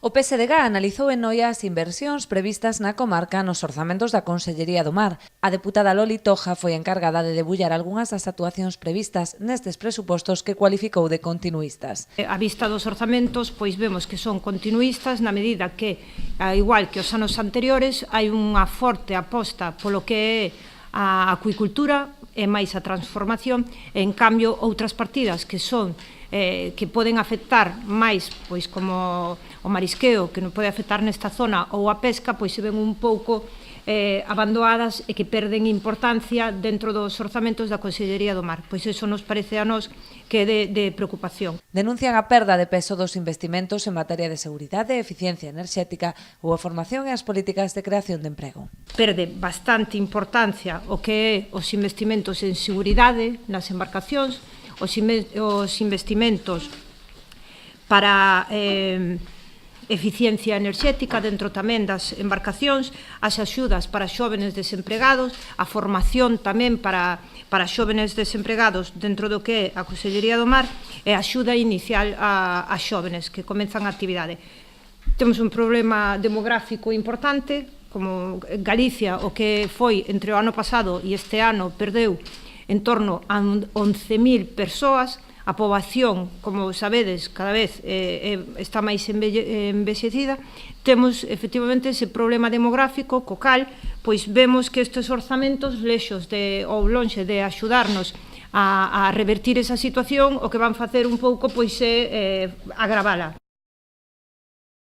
O PSDG analizou en Noia as inversións previstas na comarca nos orzamentos da Consellería do Mar. A deputada Loli Toja foi encargada de debullar algunhas das actuacións previstas nestes presupostos que cualificou de continuistas. A vista dos orzamentos, pois vemos que son continuistas na medida que, a igual que os anos anteriores, hai unha forte aposta polo que é a acuicultura e máis a transformación, e, en cambio, outras partidas que son que poden afectar máis, pois como o marisqueo, que non pode afectar nesta zona, ou a pesca, pois se ven un pouco abandonadas e que perden importancia dentro dos orzamentos da Consellería do Mar. Pois iso nos parece a nós que é de preocupación. Denuncian a perda de peso dos investimentos en materia de seguridade, eficiencia enerxética ou a formación e as políticas de creación de emprego. Perde bastante importancia o que é os investimentos en seguridade nas embarcacións, os investimentos para eficiencia enerxética dentro tamén das embarcacións, as axudas para xóvenes desempregados, a formación tamén para xóvenes desempregados dentro do que é a Consellería do Mar e a axuda inicial a xóvenes que comenzan a actividade. Temos un problema demográfico importante, como Galicia, o que foi entre o ano pasado e este ano perdeu en torno a 11.000 persoas. A poboación, como sabedes, cada vez está máis envexecida. Temos, efectivamente, ese problema demográfico, co cal, pois vemos que estes orzamentos, lexos ou lonxe de axudarnos a revertir esa situación, o que van facer un pouco, pois, é agravala.